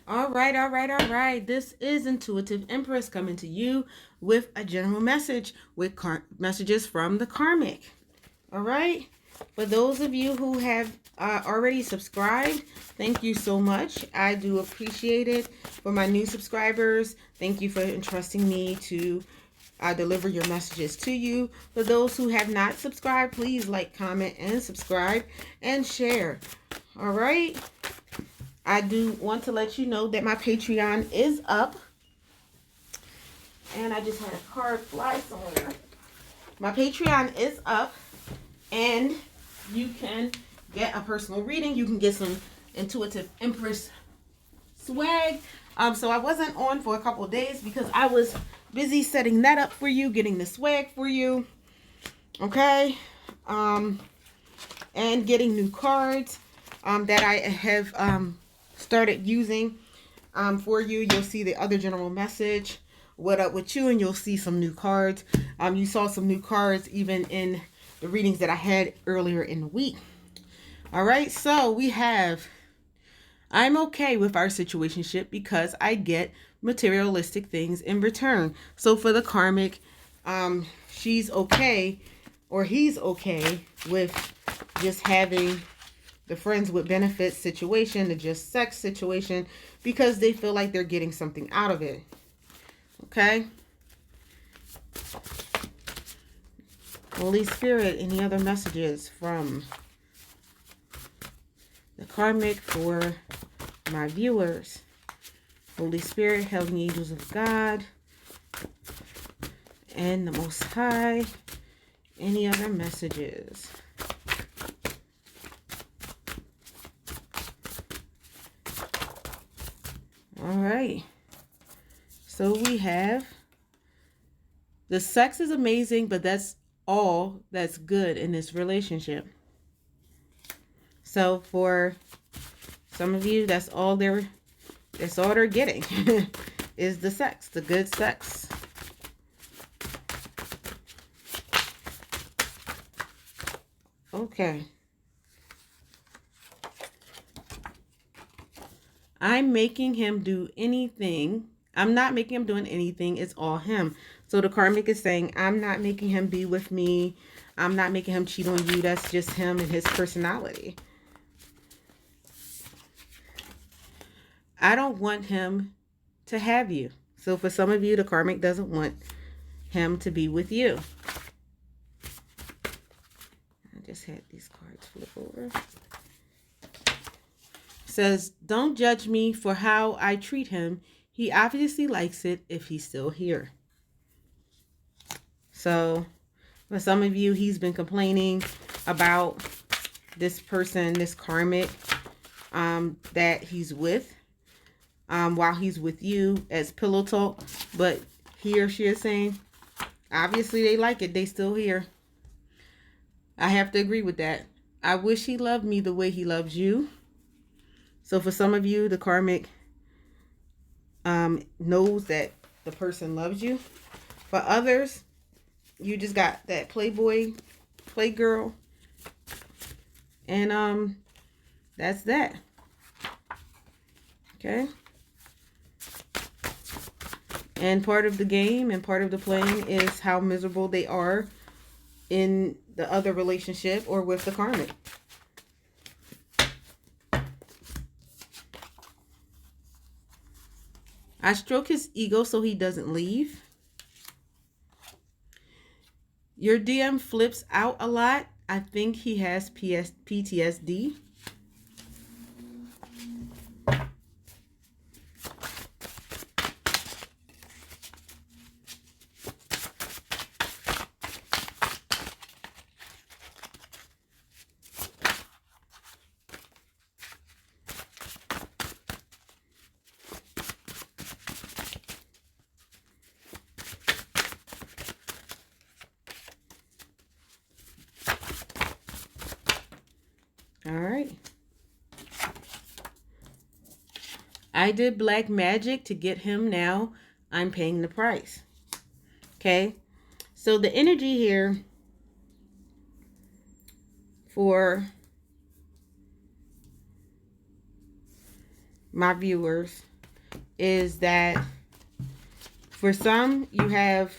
All right. This is Intuitive Empress coming to you with a general message with messages from the Karmic. All right. For those of you who have already subscribed, thank you so much. I do appreciate it. For my new subscribers, thank you for entrusting me to deliver your messages to you. For those who have not subscribed, please like, comment, and subscribe and share. All right. I do want to let you know that my Patreon is up. And I just had a card fly somewhere. My Patreon is up. And you can get a personal reading. You can get some Intuitive Empress swag. So I wasn't on for a couple of days because I was busy setting that up for you, getting the swag for you. Okay. And getting new cards that I have started using for you. You'll see the other general message, what up with you, and you'll see some new cards. You saw some new cards even in the readings that I had earlier in the week. All right, so we have, I'm okay with our situationship because I get materialistic things in return. So for the Karmic, she's okay, or he's okay with just having the friends with benefits situation, the just sex situation, because they feel like they're getting something out of it. Okay? Holy Spirit, any other messages from the Karmic for my viewers? Holy Spirit, heavenly angels of God, and the Most High. Any other messages? All right. So we have the sex is amazing, but that's all that's good in this relationship. So for some of you, that's all they're getting is the sex, the good sex. Okay. I'm making him do anything. I'm not making him doing anything. It's all him. So the Karmic is saying, I'm not making him be with me. I'm not making him cheat on you. That's just him and his personality. I don't want him to have you. So for some of you, the Karmic doesn't want him to be with you. I just had these cards flip over. Says, don't judge me for how I treat him. He obviously likes it if he's still here. So for some of you, he's been complaining about this person, this Karmic that he's with while he's with you as pillow talk. But he or she is saying, obviously they like it. They still here. I have to agree with that. I wish he loved me the way he loves you. So for some of you, the Karmic knows that the person loves you. For others, you just got that playboy, playgirl. And that's that. Okay. And part of the game and part of the playing is how miserable they are in the other relationship or with the Karmic. I stroke his ego so he doesn't leave. Your DM flips out a lot. I think he has PTSD. All right. I did black magic to get him. Now I'm paying the price. Okay. So the energy here for my viewers is that for some, you have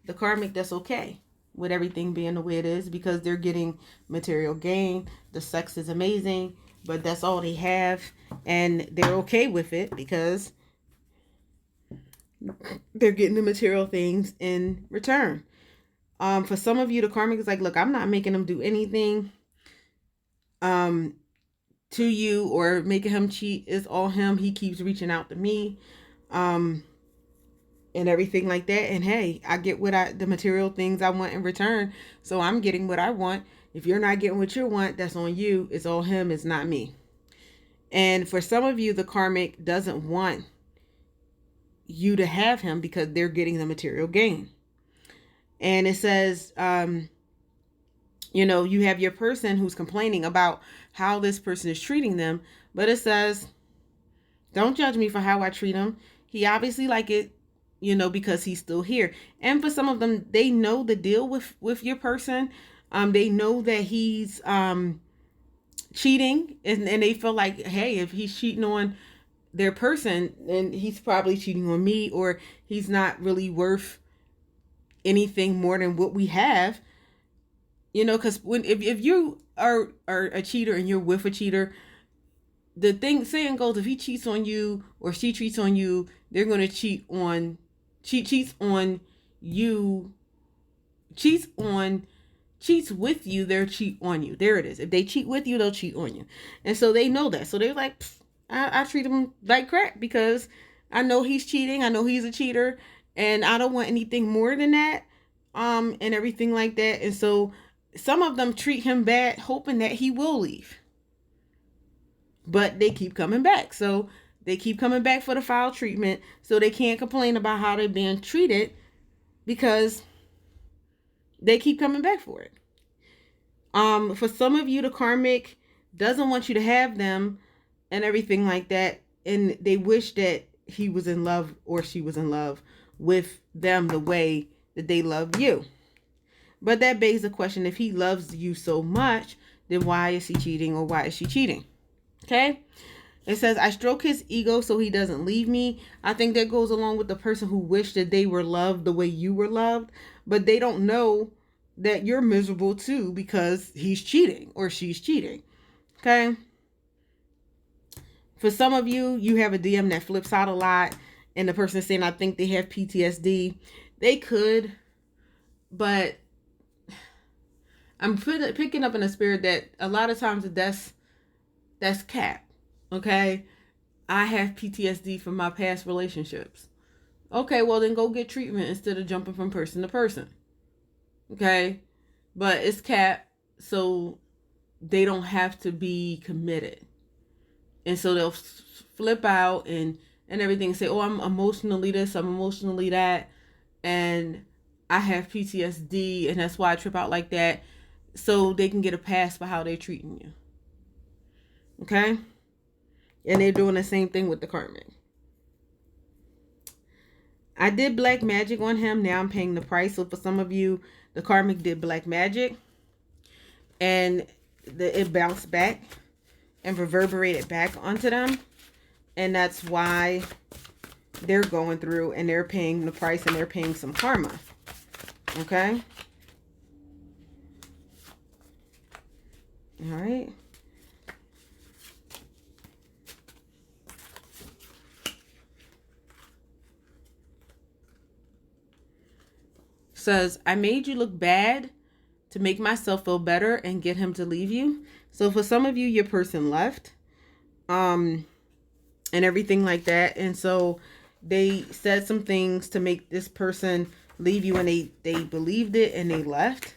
the karmic that's okay with everything being the way it is because they're getting material gain. The sex is amazing, but that's all they have. And they're okay with it because they're getting the material things in return. For some of you, the karmic is like, look, I'm not making them do anything to you or making him cheat. It's all him. He keeps reaching out to me. And everything like that. And hey, I get the material things I want in return. So I'm getting what I want. If you're not getting what you want, that's on you. It's all him. It's not me. And for some of you, the karmic doesn't want you to have him because they're getting the material gain. And it says, you have your person who's complaining about how this person is treating them. But it says, don't judge me for how I treat him. He obviously like it, because he's still here. And for some of them, they know the deal with your person. They know that he's cheating, and they feel like, hey, if he's cheating on their person, then he's probably cheating on me, or he's not really worth anything more than what we have. Because if you are a cheater and you're with a cheater, the saying goes, if he cheats on you or she cheats on you, they're going to cheats on you, cheats with you, they'll cheat on you. There it is. If they cheat with you, they'll cheat on you. And so they know that. So they're like, I treat him like crap because I know he's cheating. I know he's a cheater and I don't want anything more than that. And everything like that. And so some of them treat him bad, hoping that he will leave. But they keep coming back. So they keep coming back for the foul treatment. So they can't complain about how they're being treated because they keep coming back for it. For some of you, the karmic doesn't want you to have them and everything like that. And they wish that he was in love or she was in love with them the way that they love you. But that begs the question, if he loves you so much, then why is he cheating or why is she cheating? Okay. It says, I stroke his ego so he doesn't leave me. I think that goes along with the person who wished that they were loved the way you were loved, but they don't know that you're miserable too because he's cheating or she's cheating. Okay. For some of you, you have a DM that flips out a lot and the person is saying, I think they have PTSD. They could, but I'm picking up in the spirit that a lot of times that's cap. Okay. I have PTSD from my past relationships. Okay. Well, then go get treatment instead of jumping from person to person. Okay. But it's cap. So they don't have to be committed. And so they'll flip out and everything and say, oh, I'm emotionally this, I'm emotionally that. And I have PTSD and that's why I trip out like that. So they can get a pass for how they're treating you. Okay? And they're doing the same thing with the karmic. I did black magic on him. Now I'm paying the price. So for some of you, the karmic did black magic. And it bounced back and reverberated back onto them. And that's why they're going through and they're paying the price and they're paying some karma. Okay? All right. Says, I made you look bad to make myself feel better and get him to leave you. So for some of you, your person left. And everything like that. And so they said some things to make this person leave you and they believed it and they left.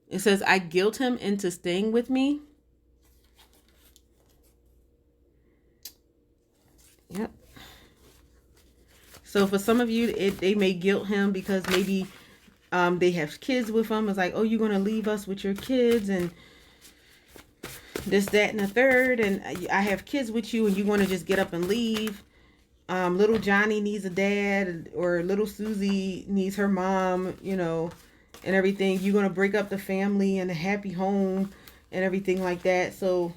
It says, I guilt him into staying with me. Yep. So for some of you, they may guilt him because maybe they have kids with him. It's like, oh, you're going to leave us with your kids and this, that, and the third. And I have kids with you and you want to just get up and leave. Little Johnny needs a dad, or little Susie needs her mom, and everything. You're going to break up the family and a happy home and everything like that. So,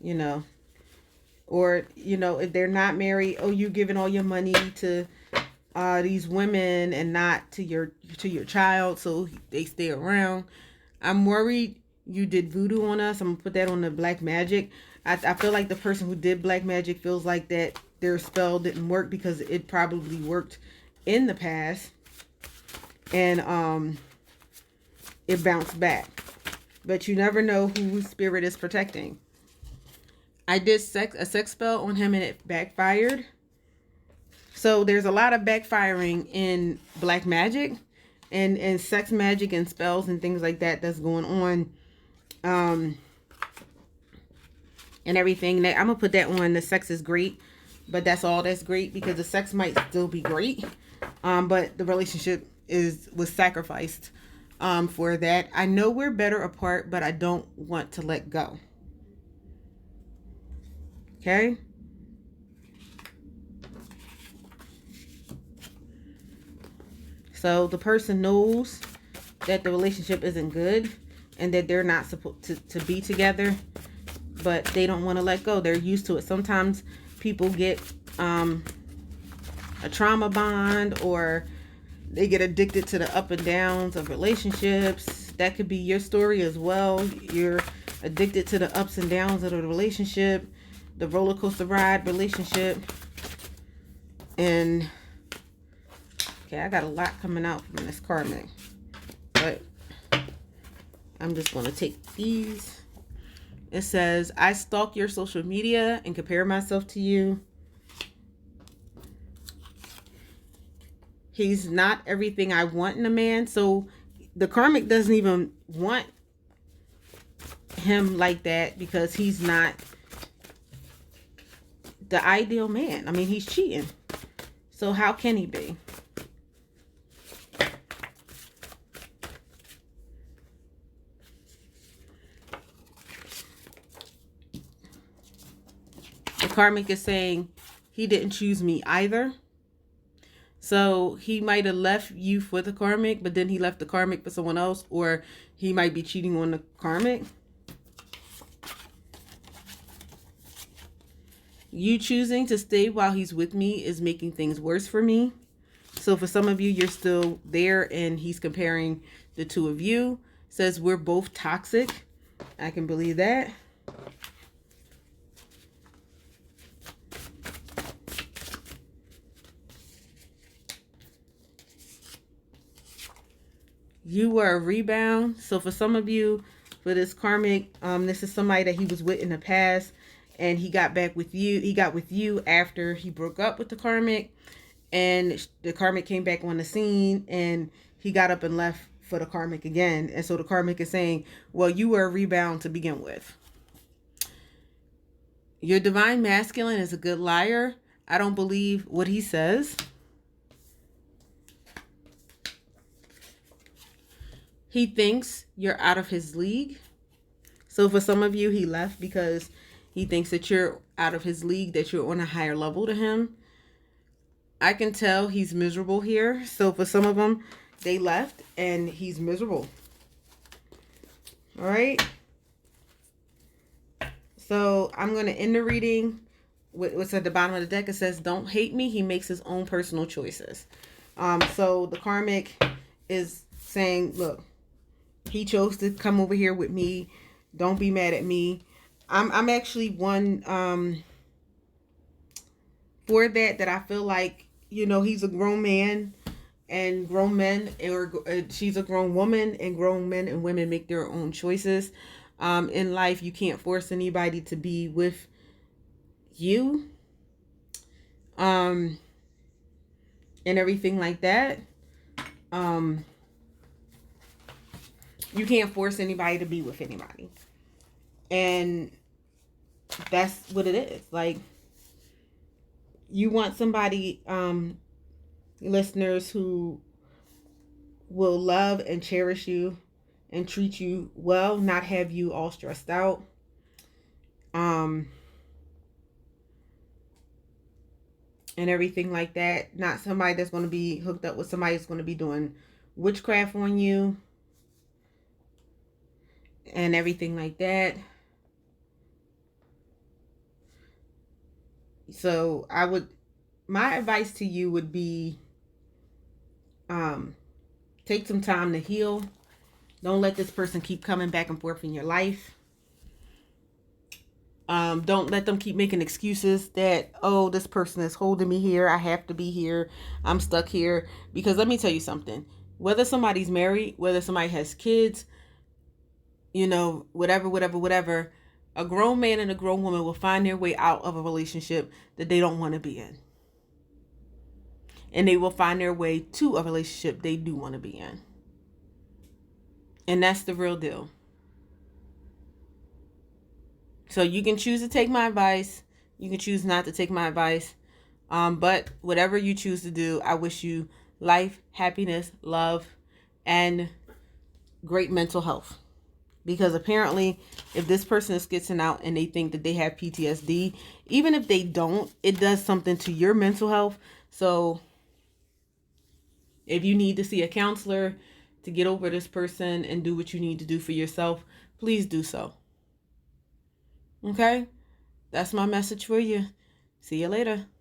you know. Or, you know, if they're not married, oh, you giving all your money to these women and not to your child, so they stay around. I'm worried you did voodoo on us. I'm gonna put that on the black magic. I feel like the person who did black magic feels like that their spell didn't work because it probably worked in the past, and it bounced back. But you never know who spirit is protecting. I did a sex spell on him and it backfired. So there's a lot of backfiring in black magic and sex magic and spells and things like that that's going on. And everything. That I'm going to put that on. The sex is great, but that's all that's great because the sex might still be great. But the relationship was sacrificed for that. I know we're better apart, but I don't want to let go. Okay? So the person knows that the relationship isn't good and that they're not supposed to be together, but they don't want to let go. They're used to it. Sometimes people get a trauma bond, or they get addicted to the up and downs of relationships. That could be your story as well. You're addicted to the ups and downs of the relationship, the roller coaster ride relationship. And okay, I got a lot coming out from this karmic, but I'm just going to take these. It says, I stalk your social media and compare myself to you. He's not everything I want in a man. So the karmic doesn't even want him like that because he's not the ideal man. I mean, he's cheating. So how can he be? The karmic is saying he didn't choose me either. So he might have left you for the karmic, but then he left the karmic for someone else, or he might be cheating on the karmic. You choosing to stay while he's with me is making things worse for me. So for some of you, you're still there and he's comparing the two of you. Says we're both toxic. I can believe that. You were a rebound. So for some of you, for this karmic, this is somebody that he was with in the past, and he got back with you. He got with you after he broke up with the karmic, and the karmic came back on the scene, and he got up and left for the karmic again. And so the karmic is saying, well, you were a rebound to begin with. Your divine masculine is a good liar. I don't believe what he says. He thinks you're out of his league. So for some of you, he left because he thinks that you're out of his league, that you're on a higher level to him. I can tell he's miserable here. So for some of them, they left and he's miserable. All right. So I'm going to end the reading with what's at the bottom of the deck. It says, don't hate me. He makes his own personal choices. So the karmic is saying, look, he chose to come over here with me. Don't be mad at me. I'm actually one for that I feel like, you know, he's a grown man and grown men, or she's a grown woman, and grown men and women make their own choices. In life, you can't force anybody to be with you. And everything like that. You can't force anybody to be with anybody. And that's what it is. Like, you want somebody, listeners, who will love and cherish you and treat you well, not have you all stressed out. And everything like that. Not somebody that's going to be hooked up with somebody that's going to be doing witchcraft on you. And everything like that. So my advice to you would be, take some time to heal. Don't let this person keep coming back and forth in your life. Don't let them keep making excuses that, oh, this person is holding me here. I have to be here. I'm stuck here. Because let me tell you something. Whether somebody's married, whether somebody has kids, whatever, a grown man and a grown woman will find their way out of a relationship that they don't want to be in. And they will find their way to a relationship they do want to be in. And that's the real deal. So you can choose to take my advice. You can choose not to take my advice. But whatever you choose to do, I wish you life, happiness, love, and great mental health. Because apparently, if this person is skitzing out and they think that they have PTSD, even if they don't, it does something to your mental health. So if you need to see a counselor to get over this person and do what you need to do for yourself, please do so. Okay? That's my message for you. See you later.